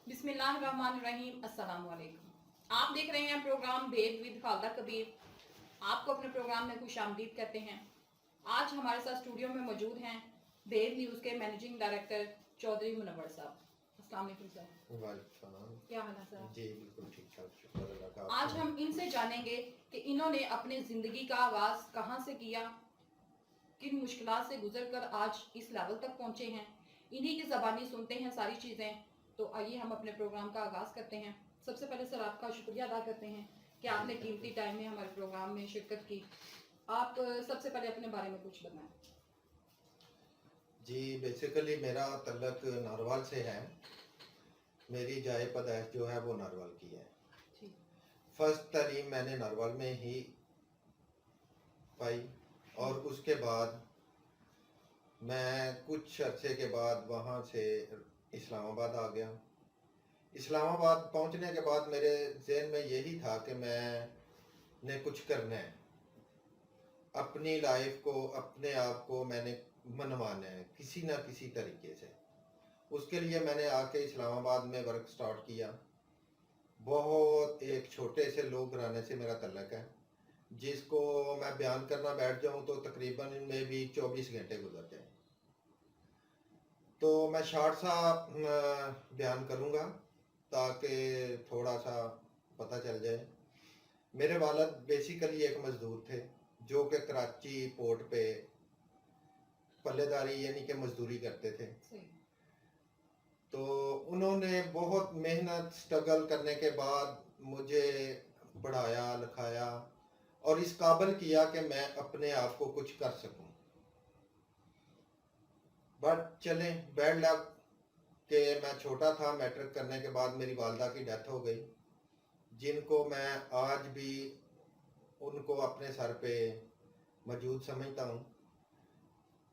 बिस्मिल्लाहिर्रहमानिर्रहीम। अस्सलाम वालेकुम। आप देख रहे हैं प्रोग्राम भेद विद खालदा कबीर। आपको अपने प्रोग्राम में खुश आमदीद कहते हैं। आज हमारे साथ स्टूडियो में मौजूद हैं भेद न्यूज़ के मैनेजिंग डायरेक्टर चौधरी मुनव्वर साहब। अस्सलाम वालेकुम सर। वालेकुम। क्या हाल है सर? जी बिल्कुल ठीक ठाक, शुक्र अल्लाह का। आज हम इनसे जानेंगे कि इन्होंने अपनी ज़िंदगी का आगाज़ कहाँ से किया, किन मुश्किलात से गुजर कर आज इस लेवल तक पहुँचे हैं। इन्हीं की ज़बानी सुनते हैं सारी चीज़ें। तो आइए हम अपने प्रोग्राम का आगाज़ करते हैं। सबसे पहले सर आपका शुक्रिया अदा करते हैं कि आपने कीमती टाइम में हमारे प्रोग्राम में शिरकत की। आप सबसे पहले अपने बारे में कुछ बताएं। जी बेसिकली मेरा तल्लक नारवाल से है। मेरी जाए पैदाइश जो है वो नारवाल की है। फर्स्ट तालीम मैंने नारवाल में ही पाई और उसके बाद मैं कुछ अरसे के बाद वहाँ से इस्लामाबाद आ गया। इस्लामाबाद पहुँचने के बाद मेरे जहन में यही था कि मैंने कुछ करना है, अपनी लाइफ को, अपने आप को मैंने मनवाना है किसी ना किसी तरीके से। उसके लिए मैंने आके इस्लामाबाद में वर्क स्टार्ट किया। बहुत एक छोटे से लोग घराने से मेरा तल्लक है, जिसको मैं बयान करना बैठ जाऊं तो तकरीबन में भी 24 घंटे गुजर जाए। तो मैं शॉर्ट सा बयान करूंगा ताकि थोड़ा सा पता चल जाए। मेरे वालिद बेसिकली एक मज़दूर थे जो कि कराची पोर्ट पे पल्लेदारी यानी कि मजदूरी करते थे। तो उन्होंने बहुत मेहनत स्ट्रगल करने के बाद मुझे पढ़ाया लिखाया और इस काबिल किया कि मैं अपने आप को कुछ कर सकूं। बट चले बैड लक कि मैं छोटा था, मैट्रिक करने के बाद मेरी वालदा की डेथ हो गई, जिनको मैं आज भी उनको अपने सर पे मौजूद समझता हूँ,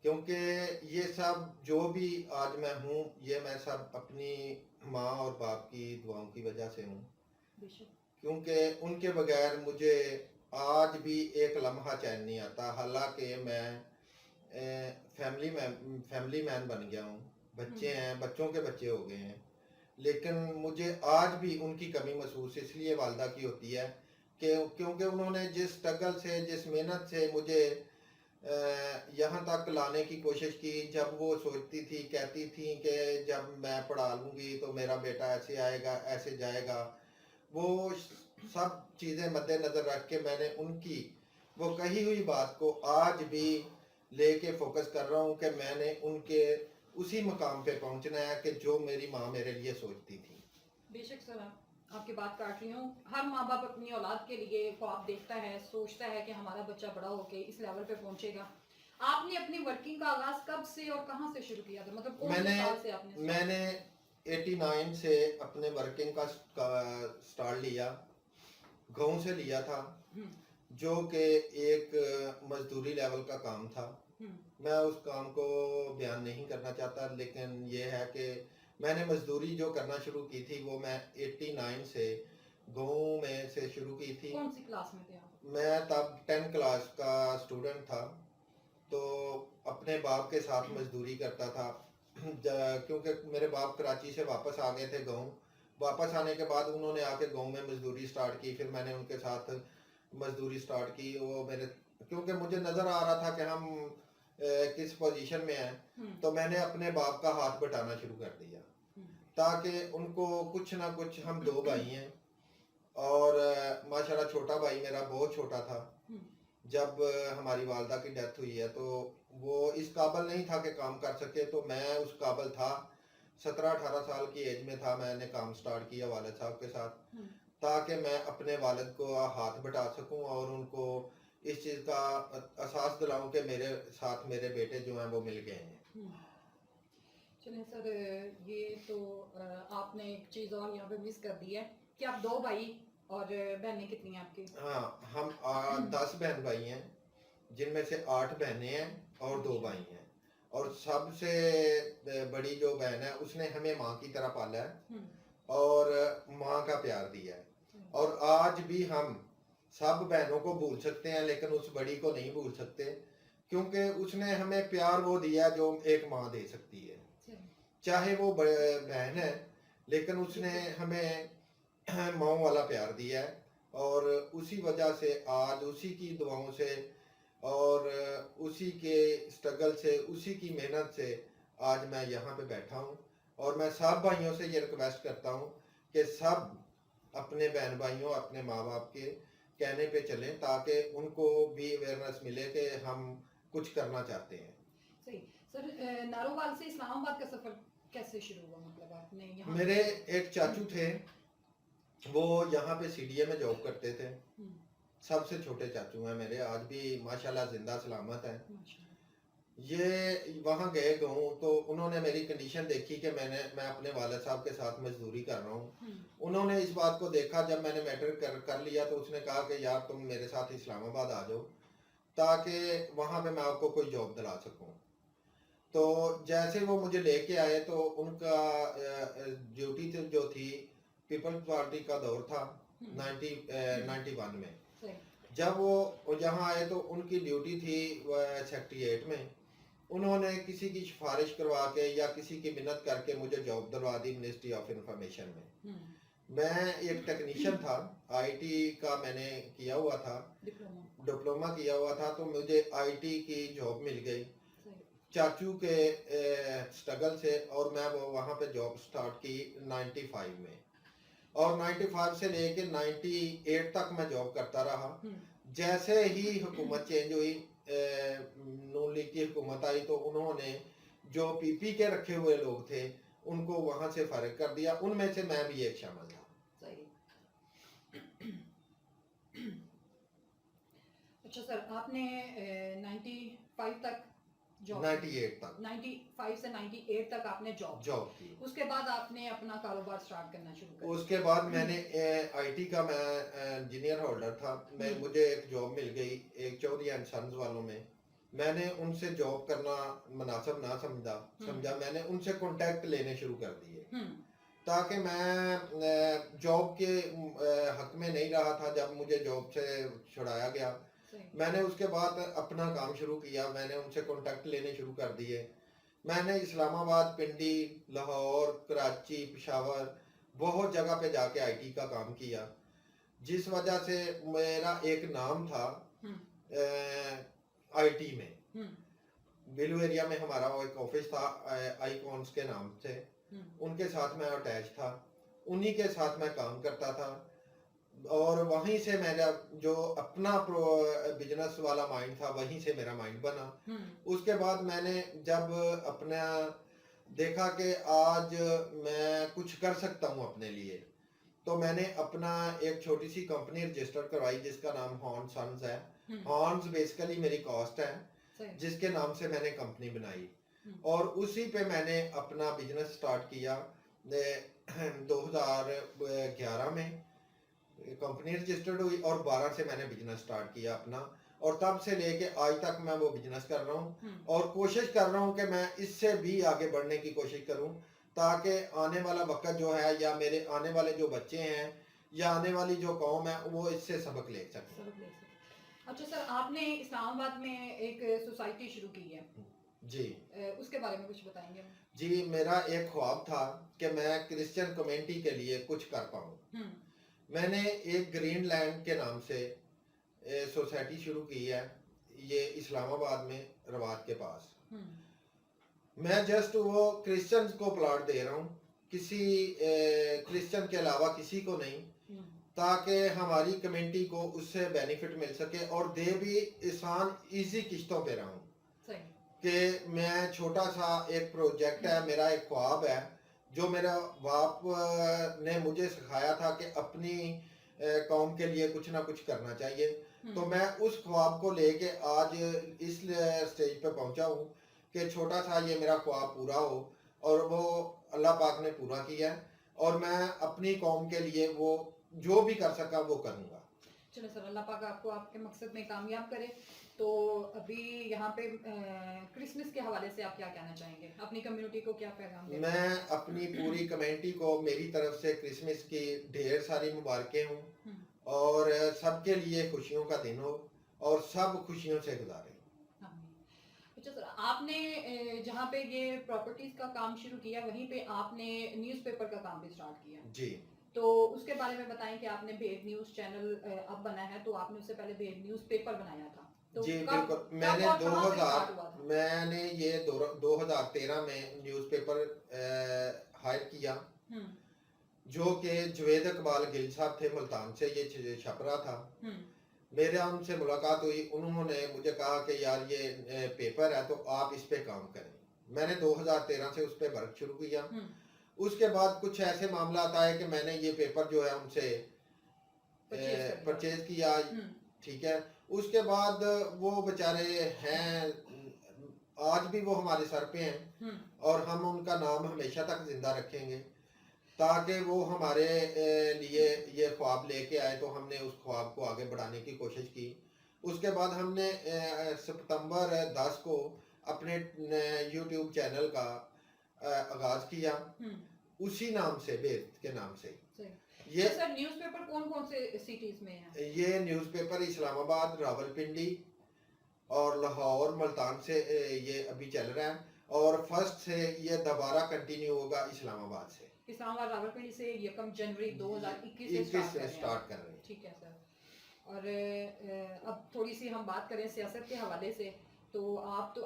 क्योंकि ये सब जो भी आज मैं हूँ ये मैं सब अपनी माँ और बाप की दुआओं की वजह से हूँ, क्योंकि उनके बगैर मुझे आज भी एक लम्हा चैन नहीं आता। हालांकि मैं फैमिली मैन बन गया हूँ, बच्चे हैं, बच्चों के बच्चे हो गए हैं, लेकिन मुझे आज भी उनकी कमी महसूस इसलिए वालदा की होती है कि क्योंकि उन्होंने जिस स्ट्रगल से, जिस मेहनत से मुझे यहाँ तक लाने की कोशिश की। जब वो सोचती थी, कहती थी कि जब मैं पढ़ा लूँगी तो मेरा बेटा ऐसे आएगा, ऐसे जाएगा, वो सब चीज़ें मद्देनज़र रख के मैंने उनकी वो कही हुई बात को आज भी लेके फोकस कर रहा हूँ कि मैंने उनके उसी मकाम पे पहुँचना है कि जो मेरी माँ मेरे लिए सोचती थी। बेशक सर, आपकी बात काट रही हूँ। हर माँ बाप अपनी औलाद के लिए ख्वाब देखता है, सोचता है कि हमारा बच्चा बड़ा होके इस लेवल पे पहुंचेगा। आपने अपनी वर्किंग का आगाज कब से और कहाँ से शुरू किया था, मतलब कौन से साल से आपने? मैंने 89 से अपने वर्किंग का स्टार्ट लिया, गाँव से लिया था, जो कि एक मजदूरी लेवल का काम था। मैं उस काम को बयान नहीं करना चाहता, लेकिन ये है कि मैंने मजदूरी जो करना शुरू की थी वो मैं 89 से गाँव में से शुरू की थी। कौन सी क्लास में थे आप? मैं तब 10 क्लास का स्टूडेंट था, तो अपने बाप के साथ मजदूरी करता था। क्योंकि मेरे बाप कराची से वापस आ गए थे गाँव। वापस आने के बाद उन्होंने आके गाँव में मजदूरी स्टार्ट की, फिर मैंने उनके साथ मजदूरी स्टार्ट की। वो मेरे, क्योंकि मुझे नज़र आ रहा था कि हम किस पोजीशन में हैं, तो मैंने अपने बाप का हाथ बटाना शुरू कर दिया ताकि उनको कुछ ना कुछ, हम दो भाई हैं और माशाल्लाह छोटा भाई मेरा बहुत छोटा था जब हमारी वालदा की डेथ हुई है, तो वो इस काबिल नहीं था कि काम कर सके, तो मैं उस काबिल था। 17-18 साल की एज में था, मैंने काम स्टार्ट किया वालिद साहब के साथ, ताकि मैं अपने वालिद को हाथ बटा सकूं और उनको इस चीज़ का एहसास दिलाऊं कि मेरे साथ मेरे बेटे जो हैं वो मिल गए हैं। चलें सर, ये तो आपने एक चीज़ और यहाँ पे मिस कर दी है कि आप दो भाई और बहनें कितनी हैं आपकी? हाँ, हम 10 बहन भाई हैं, जिनमें से 8 बहनें हैं और 2 भाई हैं। और सबसे बड़ी जो बहन है उसने हमें माँ की तरह पाला है और माँ का प्यार दिया है। और आज भी हम सब बहनों को भूल सकते हैं, लेकिन उस बड़ी को नहीं भूल सकते, क्योंकि उसने हमें प्यार वो दिया जो एक माँ दे सकती है। चाहे वो बहन है, लेकिन उसने हमें माँ वाला प्यार दिया है, और उसी वजह से आज उसी की दुआओं से और उसी के स्ट्रगल से, उसी की मेहनत से आज मैं यहाँ पे बैठा हूँ। और मैं सब भाइयों से ये रिक्वेस्ट करता हूँ कि सब अपने बहन भाइयों, अपने माँ बाप के कहने पे चलें, ताकि उनको भी अवेयरनेस मिले कि हम कुछ करना चाहते हैं। सही सर, नारोवाल से इस्लामाबाद का सफर कैसे शुरू हुआ, मतलब आपने यहाँ मेरे एक चाचू थे, वो यहाँ पे सीडीए में जॉब करते थे। हम्म, सबसे छोटे चाचू हैं मेरे, आज भी माशाल्लाह जिंदा सलामत हैं। माशाल्लाह। ये वहाँ गए गऊँ तो उन्होंने मेरी कंडीशन देखी कि मैं अपने वालिद साहब के साथ मजदूरी कर रहा हूँ। उन्होंने इस बात को देखा, जब मैंने मैट्रिक कर लिया तो उसने कहा कि यार तुम मेरे साथ इस्लामाबाद आ जाओ, ताकि वहाँ पे मैं आपको कोई जॉब दिला सकूँ। तो जैसे वो मुझे लेके आए तो उनका ड्यूटी जो थी, पीपल्स पार्टी का दौर था 91 में। सही। जब वो यहाँ आए तो उनकी ड्यूटी थी सेक्रेटरीट में। उन्होंने किसी की सिफारिश करवा के या किसी की मिन्नत करके मुझे जॉब दिलवा दी मिनिस्ट्री ऑफ इंफॉर्मेशन में। मैं एक टेक्नीशियन था, आईटी का मैंने किया हुआ था, डिप्लोमा किया हुआ था, तो मुझे आईटी की जॉब मिल गई चाचू के स्ट्रगल से। और मैं वो वहाँ पे जॉब स्टार्ट की 95 में, और 95 से लेके 98 तक मैं जॉब करता रहा। जैसे ही हुकूमत चेंज हुई, नून लीग की हुकूमत आई, तो उन्होंने जो पीपी के रखे हुए लोग थे उनको वहां से फारिग कर दिया। उनमें से मैं भी एक शामिल था। सही। अच्छा सर, आपने 95 तक जॉब, 95 से 98 तक आपने जॉब की। उसके बाद आपने अपना कारोबार स्टार्ट करना शुरू कर दिया। उसके बाद मैंने आईटी का, मैं इंजीनियर होल्डर था, मुझे एक जॉब मिल गई एक चौधरी एंड सन्स वालों में। मैंने उनसे जॉब करना मुनासिब ना समझा मैंने उनसे कांटेक्ट लेने शुरू कर दिए, ताकि मैं जॉब के हक में नहीं रहा था। जब मुझे जॉब से छुड़ाया गया, मैंने उसके बाद अपना काम शुरू किया, मैंने उनसे कांटेक्ट लेने शुरू कर दिए। मैंने इस्लामाबाद, पिंडी, लाहौर, कराची, पेशावर, बहुत जगह पे जाके आईटी का काम किया, जिस वजह से मेरा एक नाम था आईटी में। बिलू एरिया में हमारा वो एक ऑफिस था, आईकॉन्स के नाम से, उनके साथ मैं अटैच था, उन्हीं के साथ मैं काम करता था। और वहीं से मेरा जो अपना बिजनेस वाला माइंड था, वहीं से मेरा माइंड बना। उसके बाद मैंने जब अपना देखा कि आज मैं कुछ कर सकता हूँ अपने लिए, तो मैंने अपना एक छोटी सी कंपनी रजिस्टर करवाई जिसका नाम हॉर्न्स सन्स है। हॉर्न्स बेसिकली मेरी कॉस्ट है, जिसके नाम से मैंने कंपनी बनाई, और उसी पे मैंने अपना बिजनेस स्टार्ट किया। 2011 में कंपनी रजिस्टर्ड हुई और 12 से मैंने बिजनेस स्टार्ट किया अपना, और तब से लेके आज तक मैं वो बिजनेस कर रहा हूँ। और कोशिश कर रहा हूँ कि मैं इससे भी आगे बढ़ने की कोशिश करूँ, ताकि आने वाला वक्त जो है, या मेरे आने वाले जो बच्चे हैं, या आने वाली जो कौम है, वो इससे सबक ले सके। अच्छा सर, आपने इस्लामाबाद में एक सोसाइटी शुरू की है जी, उसके बारे में कुछ बताएंगे? जी, मेरा एक ख्वाब था कि मैं क्रिश्चियन कम्युनिटी के लिए कुछ कर पाऊँ। मैंने एक ग्रीन लैंड के नाम से सोसाइटी शुरू की है, ये इस्लामाबाद में रवात के पास। मैं जस्ट वो क्रिश्चियंस को प्लॉट दे रहा हूँ, किसी क्रिश्चियन के अलावा किसी को नहीं, ताकि हमारी कम्युनिटी को उससे बेनिफिट मिल सके, और दे भी आसान इजी किश्तों पे रहूं। कि मैं छोटा सा एक प्रोजेक्ट है, मेरा एक ख्वाब है, जो मेरा बाप ने मुझे सिखाया था कि अपनी कौम के लिए कुछ ना कुछ करना चाहिए। तो मैं उस ख्वाब को लेके आज इस स्टेज पे पहुंचा हूँ कि छोटा सा ये मेरा ख्वाब पूरा हो, और वो अल्लाह पाक ने पूरा किया है, और मैं अपनी कौम के लिए वो जो भी कर सका वो करूँगा। चलो सर, अल्लाह पाक आपको आपके मकसद में कामयाब करे। तो अभी यहाँ पे क्रिसमस के हवाले से आप क्या कहना चाहेंगे, अपनी कम्युनिटी को क्या पैगाम देंगे? मैं अपनी पूरी कम्युनिटी को मेरी तरफ से क्रिसमस की ढेर सारी मुबारकें हूँ, और सबके लिए खुशियों का दिन हो, और सब खुशियों से गुजारें। अच्छा सर, आपने जहाँ पे ये प्रॉपर्टीज का काम शुरू किया वहीं पे आपने न्यूज़पेपर का काम भी स्टार्ट किया, जी तो उसके बारे में बताएं कि आपने भेद न्यूज़ चैनल अब बना है, तो आपने उससे पहले भेद न्यूज़पेपर बनाया था, तो जी कब बिल्कुल। कब मैंने और कहाँ से 2000 स्टार्ट हुआ था? मैंने ये 2013 में न्यूज़पेपर हायर किया, हम्म जो कि जवेद इकबाल गिल साहब थे, मुल्तान से ये छप रहा था। हम्म मेरे उनसे मुलाकात हुई, उन्होंने मुझे कहा कि यार ये पेपर है तो आप इस पे काम करें। मैंने 2013 से उस पे वर्क शुरू किया। हम्म उसके बाद कुछ ऐसे मामला आए कि मैंने ये पेपर जो है उनसे परचेज कर लिया। परचेज किया। ठीक है। उसके बाद वो बेचारे हैं, आज भी वो हमारे सर पे हैं और हम उनका नाम हमेशा तक जिंदा रखेंगे, ताकि वो हमारे लिए ये ख्वाब लेके आए तो हमने उस ख्वाब को आगे बढ़ाने की कोशिश की। उसके बाद हमने सितंबर 10 को अपने यूट्यूब चैनल का आगाज किया, उसी नाम से, बेद के नाम से। ये तो सर न्यूज़पेपर कौन-कौन से सिटीज में है? ये न्यूज़पेपर इस्लामाबाद, रावलपिंडी और लाहौर, मुल्तान से ये अभी चल रहा है, और फर्स्ट से ये दोबारा कंटिन्यू होगा इस्लामाबाद से। इस्लामाबाद रावलपिंडी से 1 जनवरी 2021 से स्टार्ट कर रहे हैं। ठीक है सर। और अब थोड़ी सी हम बात करें सियासत के हवाले से, तो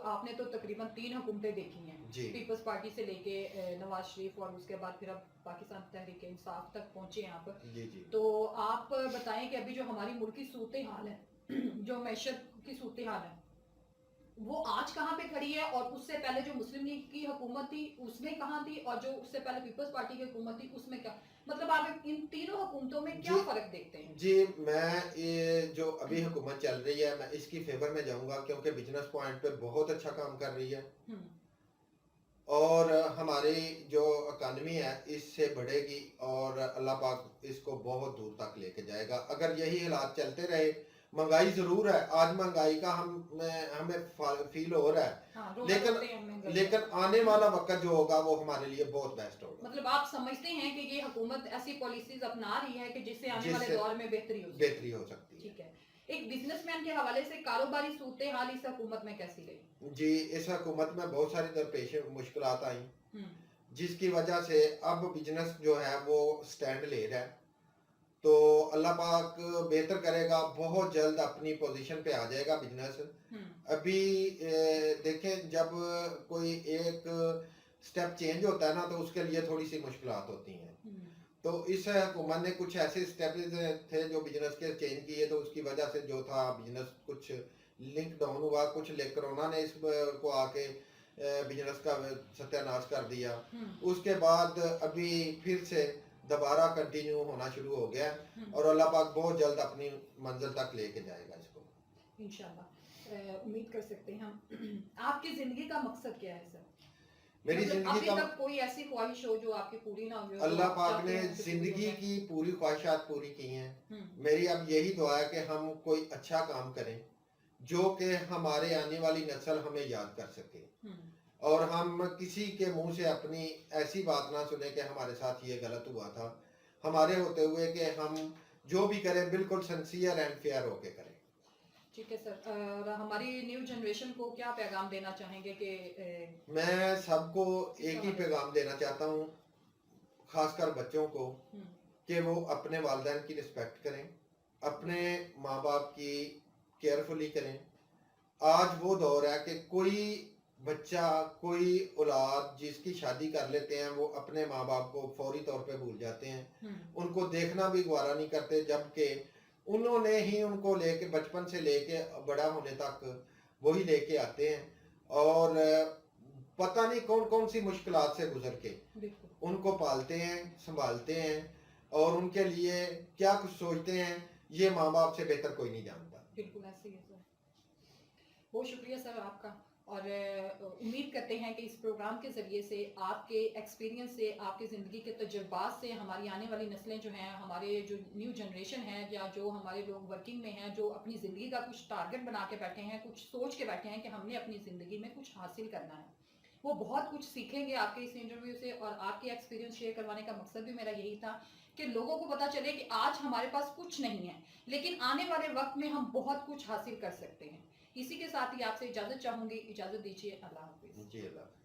आपने तो तकरीबन 3 हुकूमतें देखी हैं, पीपल्स पार्टी से लेके नवाज शरीफ, और उसके बाद फिर अब पाकिस्तान तहरीक इंसाफ तक पहुंचे हैं आप। जी जी। तो आप बताएं कि अभी जो हमारी मुल्क की सूरत हाल है, जो मैशत की सूरत हाल है, वो आज कहाँ पे खड़ी है, और उससे पहले जो मुस्लिम लीग की हुकूमत थी उसमें कहाँ थी, और जो उससे पहले पीपल्स पार्टी की हुकूमत थी उसमें क्या, मतलब आप इन तीनों हुकूमतों में क्या फर्क देखते हैं? जी, मैं ये जो अभी हुकूमत चल रही है, मैं इसकी फेवर में जाऊंगा, क्योंकि बिजनेस पॉइंट पे बहुत अच्छा काम कर रही है और हमारी जो इकानमी है इससे बढ़ेगी, और अल्लाह पाक इसको बहुत दूर तक लेके जाएगा। अगर यही हालात चलते रहे, महंगाई जरूर है, आज महंगाई का हमें फील हो रहा है, हाँ, लेकिन आने वाला वक्त जो होगा वो हमारे लिए बहुत बेस्ट होगा। मतलब आप समझते हैं कि ये हुकूमत ऐसी पॉलिसीज अपना रही है कि जिससे आने वाले दौर में बेहतरी हो सकती है। ठीक है, एक बिजनेसमैन के हवाले से कारोबारी सूरत हाल इस हुकूमत में कैसी रही? जी, इस हुकूमत में बहुत सारी दरपेश मुश्किलात आई, जिसकी वजह से अब बिजनेस जो है वो स्टैंड ले रहा है। तो अल्लाह पाक बेहतर करेगा, बहुत जल्द अपनी पोजीशन पे आ जाएगा बिजनेस। अभी देखें, जब कोई एक स्टेप चेंज होता है ना, तो उसके लिए थोड़ी सी मुश्किलात होती हैं। तो इस हुकूमत ने कुछ ऐसे स्टेप थे जो बिजनेस के चेंज किए, तो उसकी वजह से जो था बिजनेस कुछ लिंक डाउन हुआ, कुछ कोरोना ने इसको आके बिजनेस का सत्यानाश कर दिया। उसके बाद अभी फिर से दोबारा कंटिन्यू होना शुरू हो गया, और अल्लाह पाक बहुत जल्द अपनी मंजिल तक लेके जाएगा इसको, इंशाल्लाह। उम्मीद कर सकते हैं हम। आपकी जिंदगी का मकसद क्या है सर? मेरी जिंदगी का कोई ऐसी ख्वाहिश हो जो आपकी पूरी ना हुई हो? अल्लाह पाक ने जिंदगी की पूरी ख्वाहिशात पूरी की हैं। मेरी अब यही दुआ है कि हम कोई अच्छा काम करें जो कि हमारे आने वाली नस्ल हमें याद कर सके, और हम किसी के मुंह से अपनी ऐसी बात ना सुने कि हमारे साथ ये गलत हुआ था, हमारे होते हुए कि हम जो भी करें बिल्कुल सिंसियर एंड फेयर होके करें। ठीक है सर, और हमारी न्यू जनरेशन को क्या पैगाम देना चाहेंगे? कि मैं सबको एक ही पैगाम देना चाहता हूँ, खासकर बच्चों को, कि वो अपने वालिदैन की रिस्पेक्ट करें, अपने माँ बाप की केयरफुली करें। आज वो दौर है कि कोई बच्चा, कोई औलाद जिसकी शादी कर लेते हैं, वो अपने माँ बाप को फौरी तौर पे भूल जाते हैं, उनको देखना भी गवारा नहीं करते, जबकि उन्होंने ही उनको लेके बचपन से लेके बड़ा होने तक वही लेके आते हैं, और पता नहीं कौन कौन सी मुश्किलात से गुजर के उनको पालते हैं, संभालते हैं, और उनके लिए क्या कुछ सोचते हैं ये माँ बाप से बेहतर कोई नहीं जानता। बिल्कुल ऐसे ही है सर। बहुत शुक्रिया सर आपका, और उम्मीद करते हैं कि इस प्रोग्राम के ज़रिए से, आपके एक्सपीरियंस से, आपकी ज़िंदगी के तजुर्बात से हमारी आने वाली नस्लें जो हैं, हमारे जो न्यू जनरेशन है, या जो हमारे लोग वर्किंग में हैं, जो अपनी ज़िंदगी का कुछ टारगेट बना के बैठे हैं, कुछ सोच के बैठे हैं कि हमने अपनी ज़िंदगी में कुछ हासिल करना है, वो बहुत कुछ सीखेंगे आपके इस इंटरव्यू से। और आपके एक्सपीरियंस शेयर करवाने का मकसद भी मेरा यही था कि लोगों को पता चले कि आज हमारे पास कुछ नहीं है, लेकिन आने वाले वक्त में हम बहुत कुछ हासिल कर सकते हैं। इसी के साथ ही आपसे इजाजत चाहूंगी, इजाजत दीजिए, अल्लाह हाफिज। जी अल्लाह।